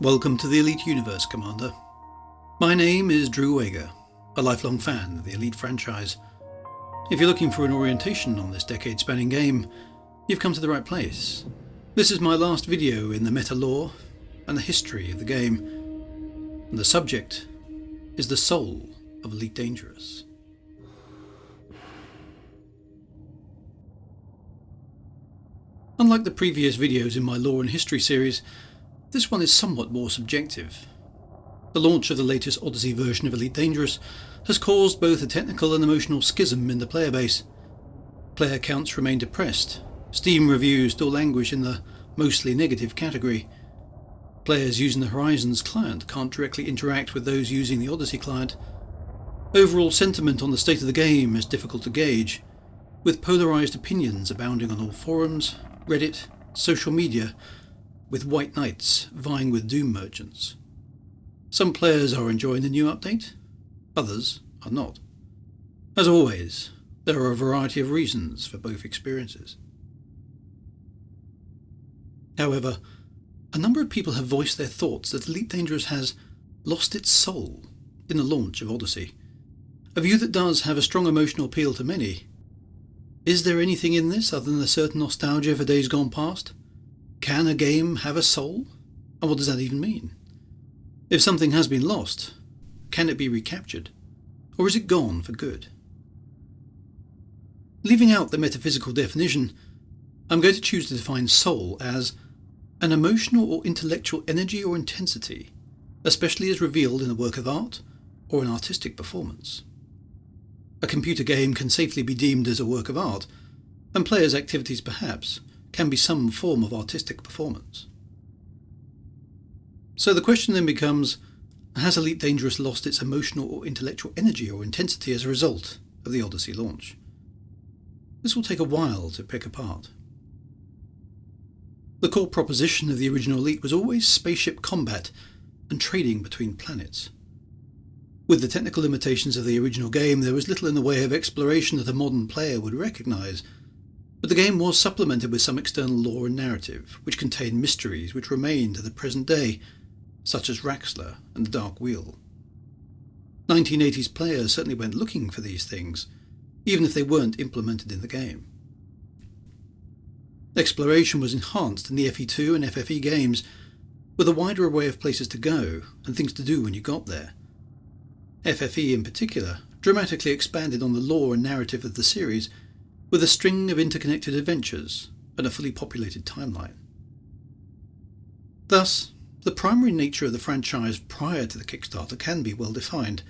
Welcome to the Elite Universe, Commander. My name is Drew Wager, a lifelong fan of the Elite franchise. If you're looking for an orientation on this decade-spanning game, you've come to the right place. This is my last video in the meta lore and the history of the game, and the subject is the soul of Elite Dangerous. Unlike the previous videos in my lore and history series, this one is somewhat more subjective. The launch of the latest Odyssey version of Elite Dangerous has caused both a technical and emotional schism in the player base. Player counts remain depressed, Steam reviews still languish in the mostly negative category. Players using the Horizons client can't directly interact with those using the Odyssey client. Overall sentiment on the state of the game is difficult to gauge, with polarised opinions abounding on all forums, Reddit, social media, with white knights vying with doom merchants. Some players are enjoying the new update, others are not. As always, there are a variety of reasons for both experiences. However, a number of people have voiced their thoughts that Elite Dangerous has lost its soul in the launch of Odyssey, a view that does have a strong emotional appeal to many. Is there anything in this other than a certain nostalgia for days gone past? Can a game have a soul? And what does that even mean? If something has been lost, can it be recaptured? Or is it gone for good? Leaving out the metaphysical definition, I'm going to choose to define soul as an emotional or intellectual energy or intensity, especially as revealed in a work of art or an artistic performance. A computer game can safely be deemed as a work of art, and players' activities perhaps can be some form of artistic performance. So the question then becomes, has Elite Dangerous lost its emotional or intellectual energy or intensity as a result of the Odyssey launch? This will take a while to pick apart. The core proposition of the original Elite was always spaceship combat and trading between planets. With the technical limitations of the original game, there was little in the way of exploration that a modern player would recognise, but the game was supplemented with some external lore and narrative, which contained mysteries which remain to the present day, such as Raxxla and the Dark Wheel. 1980s players certainly went looking for these things, even if they weren't implemented in the game. Exploration was enhanced in the FE2 and FFE games, with a wider array of places to go and things to do when you got there. FFE in particular dramatically expanded on the lore and narrative of the series, with a string of interconnected adventures and a fully populated timeline. Thus, the primary nature of the franchise prior to the Kickstarter can be well defined.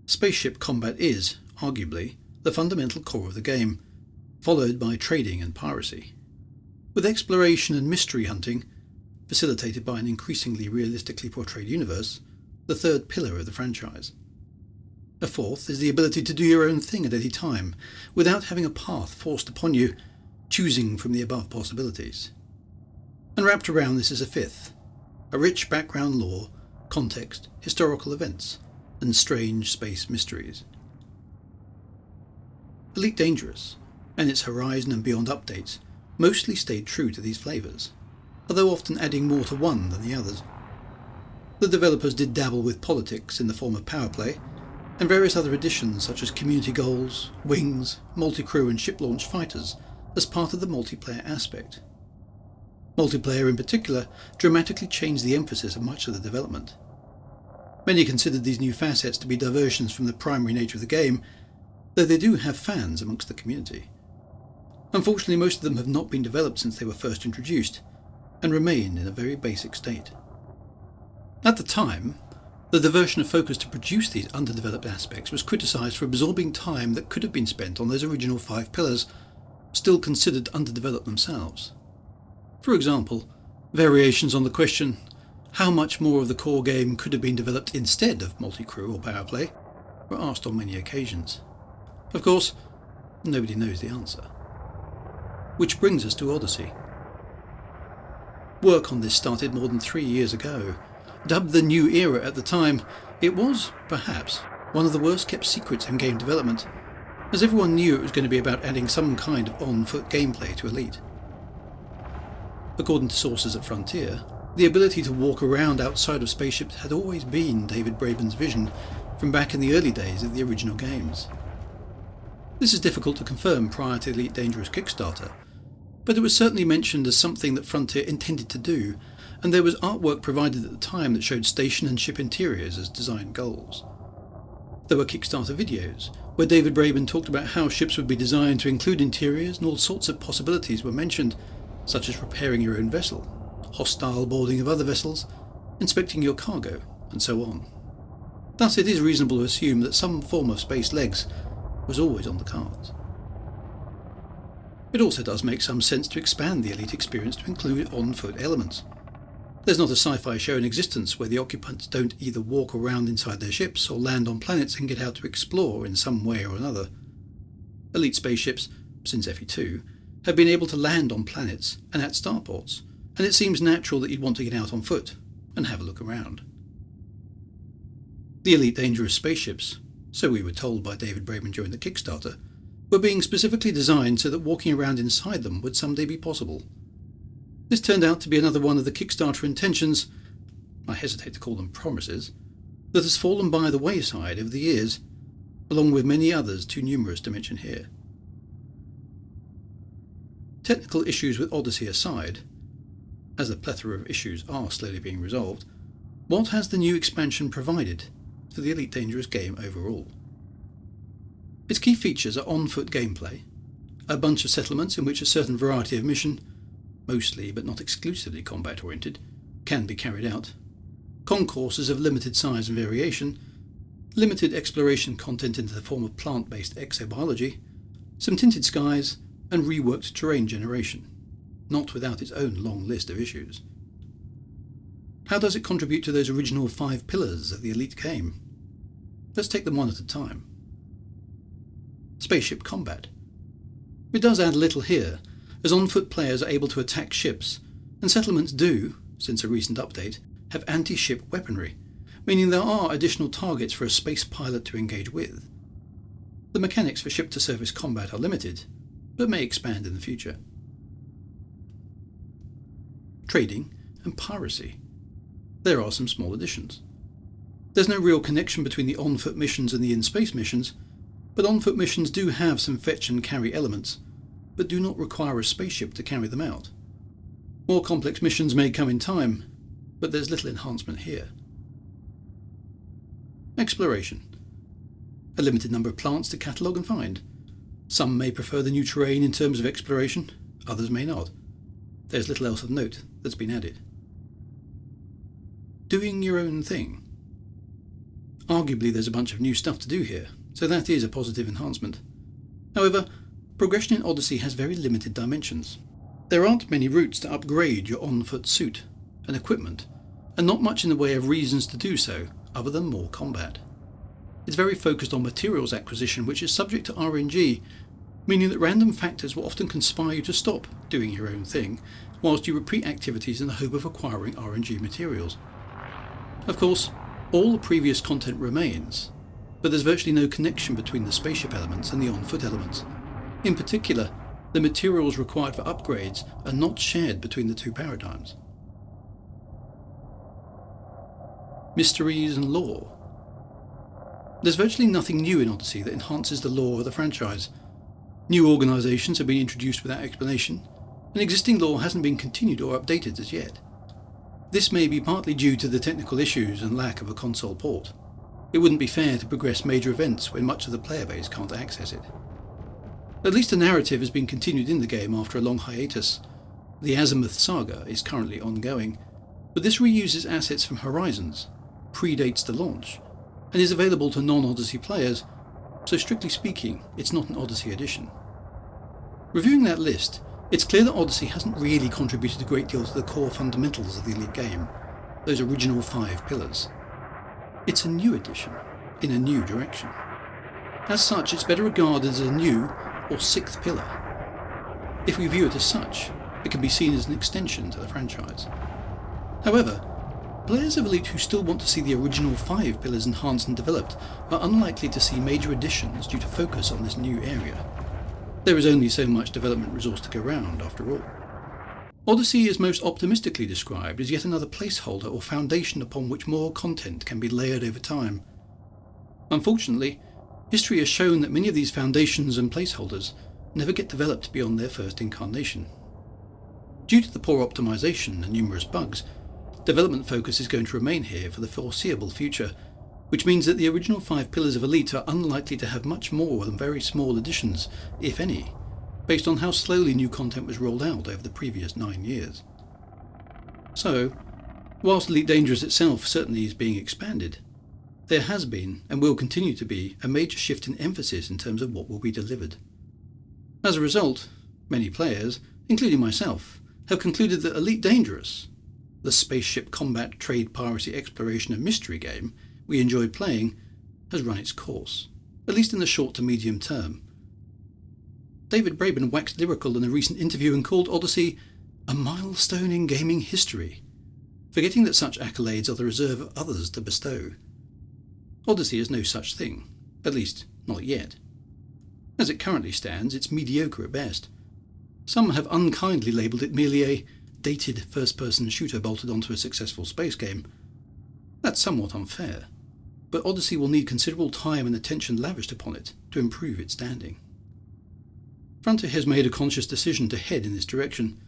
Spaceship combat is, arguably, the fundamental core of the game, followed by trading and piracy, with exploration and mystery hunting, facilitated by an increasingly realistically portrayed universe, the third pillar of the franchise. A fourth is the ability to do your own thing at any time, without having a path forced upon you, choosing from the above possibilities. And wrapped around this is a fifth, a rich background lore, context, historical events, and strange space mysteries. Elite Dangerous, and its Horizon and Beyond updates, mostly stayed true to these flavours, although often adding more to one than the others. The developers did dabble with politics in the form of power play, and various other additions such as community goals, wings, multi-crew and ship-launched fighters as part of the multiplayer aspect. Multiplayer in particular dramatically changed the emphasis of much of the development. Many considered these new facets to be diversions from the primary nature of the game, though they do have fans amongst the community. Unfortunately, most of them have not been developed since they were first introduced, and remain in a very basic state. At the time, the diversion of focus to produce these underdeveloped aspects was criticised for absorbing time that could have been spent on those original 5 pillars, still considered underdeveloped themselves. For example, variations on the question, how much more of the core game could have been developed instead of multi-crew or power play, were asked on many occasions. Of course, nobody knows the answer. Which brings us to Odyssey. Work on this started more than 3 years ago. Dubbed the New Era at the time, it was, perhaps, one of the worst kept secrets in game development, as everyone knew it was going to be about adding some kind of on-foot gameplay to Elite. According to sources at Frontier, The ability to walk around outside of spaceships had always been David Braben's vision from back in the early days of the original games. This is difficult to confirm prior to the Elite Dangerous Kickstarter, but it was certainly mentioned as something that Frontier intended to do, and there was artwork provided at the time that showed station and ship interiors as design goals. There were Kickstarter videos, where David Braben talked about how ships would be designed to include interiors, and all sorts of possibilities were mentioned, such as repairing your own vessel, hostile boarding of other vessels, inspecting your cargo, and so on. Thus it is reasonable to assume that some form of space legs was always on the cards. It also does make some sense to expand the Elite experience to include on-foot elements. There's not a sci-fi show in existence where the occupants don't either walk around inside their ships or land on planets and get out to explore in some way or another. Elite spaceships, since FE2, have been able to land on planets and at starports, and it seems natural that you'd want to get out on foot and have a look around. The Elite Dangerous spaceships, so we were told by David Braben during the Kickstarter, were being specifically designed so that walking around inside them would someday be possible. This turned out to be another one of the Kickstarter intentions, I hesitate to call them promises, that has fallen by the wayside over the years, along with many others too numerous to mention here. Technical issues with Odyssey aside, as a plethora of issues are slowly being resolved, what has the new expansion provided for the Elite Dangerous game overall? Its key features are on-foot gameplay, a bunch of settlements in which a certain variety of mission, mostly but not exclusively combat-oriented, can be carried out, concourses of limited size and variation, limited exploration content into the form of plant-based exobiology, some tinted skies, and reworked terrain generation, not without its own long list of issues. How does it contribute to those original 5 pillars of the Elite game? Let's take them one at a time. Spaceship combat. It does add little here, as on-foot players are able to attack ships, and settlements do, since a recent update, have anti-ship weaponry, meaning there are additional targets for a space pilot to engage with. The mechanics for ship-to-surface combat are limited, but may expand in the future. Trading and piracy. There are some small additions. There's no real connection between the on-foot missions and the in-space missions, but on-foot missions do have some fetch and carry elements, but do not require a spaceship to carry them out. More complex missions may come in time, but there's little enhancement here. Exploration. A limited number of plants to catalogue and find. Some may prefer the new terrain in terms of exploration, others may not. There's little else of note that's been added. Doing your own thing. Arguably there's a bunch of new stuff to do here, so that is a positive enhancement. However, progression in Odyssey has very limited dimensions. There aren't many routes to upgrade your on-foot suit and equipment, and not much in the way of reasons to do so, other than more combat. It's very focused on materials acquisition, which is subject to RNG, meaning that random factors will often conspire you to stop doing your own thing, whilst you repeat activities in the hope of acquiring RNG materials. Of course, all the previous content remains, but there's virtually no connection between the spaceship elements and the on-foot elements. In particular, the materials required for upgrades are not shared between the two paradigms. Mysteries and lore. There's virtually nothing new in Odyssey that enhances the lore of the franchise. New organisations have been introduced without explanation, and existing lore hasn't been continued or updated as yet. This may be partly due to the technical issues and lack of a console port. It wouldn't be fair to progress major events when much of the player base can't access it. At least a narrative has been continued in the game after a long hiatus. The Azimuth saga is currently ongoing, but this reuses assets from Horizons, predates the launch, and is available to non-Odyssey players, so strictly speaking, it's not an Odyssey edition. Reviewing that list, it's clear that Odyssey hasn't really contributed a great deal to the core fundamentals of the Elite game, those original 5 pillars. It's a new edition, in a new direction. As such, it's better regarded as a new or 6th pillar. If we view it as such, it can be seen as an extension to the franchise. However, players of Elite who still want to see the original 5 pillars enhanced and developed are unlikely to see major additions due to focus on this new area. There is only so much development resource to go round, after all. Odyssey is most optimistically described as yet another placeholder or foundation upon which more content can be layered over time. Unfortunately, history has shown that many of these foundations and placeholders never get developed beyond their first incarnation. Due to the poor optimization and numerous bugs, development focus is going to remain here for the foreseeable future, which means that the original 5 pillars of Elite are unlikely to have much more than very small additions, if any, based on how slowly new content was rolled out over the previous 9 years. So, whilst Elite Dangerous itself certainly is being expanded, there has been, and will continue to be, a major shift in emphasis in terms of what will be delivered. As a result, many players, including myself, have concluded that Elite Dangerous, the spaceship combat, trade, piracy, exploration and mystery game we enjoyed playing, has run its course, at least in the short to medium term. David Braben waxed lyrical in a recent interview and called Odyssey a milestone in gaming history, forgetting that such accolades are the reserve of others to bestow. Odyssey is no such thing, at least not yet. As it currently stands, it's mediocre at best. Some have unkindly labelled it merely a dated first-person shooter bolted onto a successful space game. That's somewhat unfair, but Odyssey will need considerable time and attention lavished upon it to improve its standing. Frontier has made a conscious decision to head in this direction.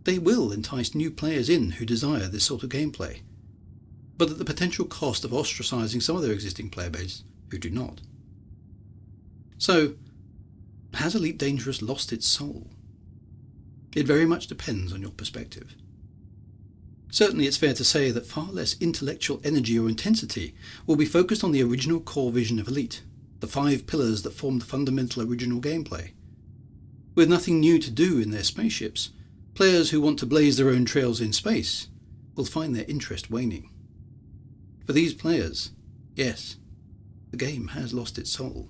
They will entice new players in who desire this sort of gameplay, but at the potential cost of ostracising some of their existing player base who do not. So, has Elite Dangerous lost its soul? It very much depends on your perspective. Certainly it's fair to say that far less intellectual energy or intensity will be focused on the original core vision of Elite, the 5 pillars that form the fundamental original gameplay. With nothing new to do in their spaceships, players who want to blaze their own trails in space will find their interest waning. For these players, yes, the game has lost its soul.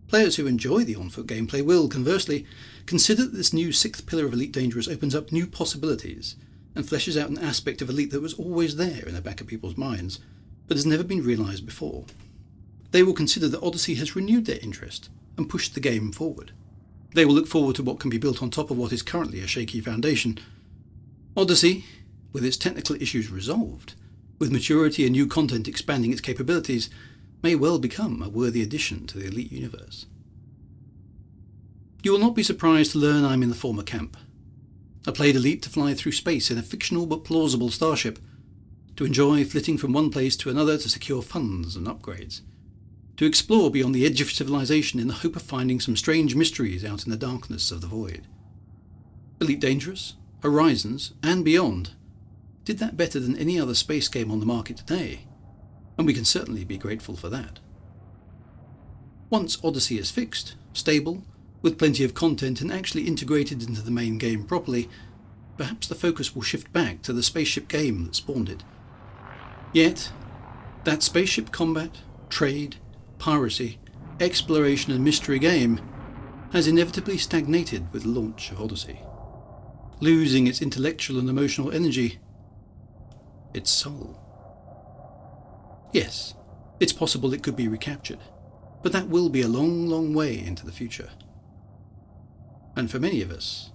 Players who enjoy the on-foot gameplay will, conversely, consider that this new 6th pillar of Elite Dangerous opens up new possibilities and fleshes out an aspect of Elite that was always there in the back of people's minds, but has never been realised before. They will consider that Odyssey has renewed their interest and pushed the game forward. They will look forward to what can be built on top of what is currently a shaky foundation. Odyssey, with its technical issues resolved, with maturity and new content expanding its capabilities, may well become a worthy addition to the Elite universe. You will not be surprised to learn I'm in the former camp. I played Elite to fly through space in a fictional but plausible starship, to enjoy flitting from one place to another to secure funds and upgrades, to explore beyond the edge of civilization in the hope of finding some strange mysteries out in the darkness of the void. Elite Dangerous, Horizons, and beyond did that better than any other space game on the market today, and we can certainly be grateful for that. Once Odyssey is fixed, stable, with plenty of content and actually integrated into the main game properly, perhaps the focus will shift back to the spaceship game that spawned it. Yet, that spaceship combat, trade, piracy, exploration and mystery game has inevitably stagnated with the launch of Odyssey, losing its intellectual and emotional energy, its soul. Yes, it's possible it could be recaptured, but that will be a long, long way into the future. And for many of us,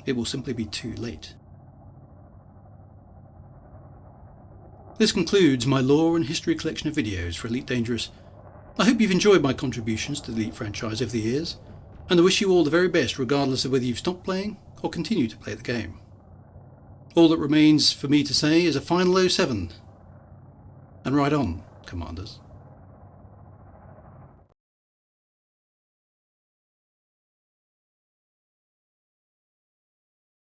it will simply be too late. This concludes my lore and history collection of videos for Elite Dangerous. I hope you've enjoyed my contributions to the Elite franchise over the years, and I wish you all the very best regardless of whether you've stopped playing or continue to play the game. All that remains for me to say is a final 07. And ride on, Commanders.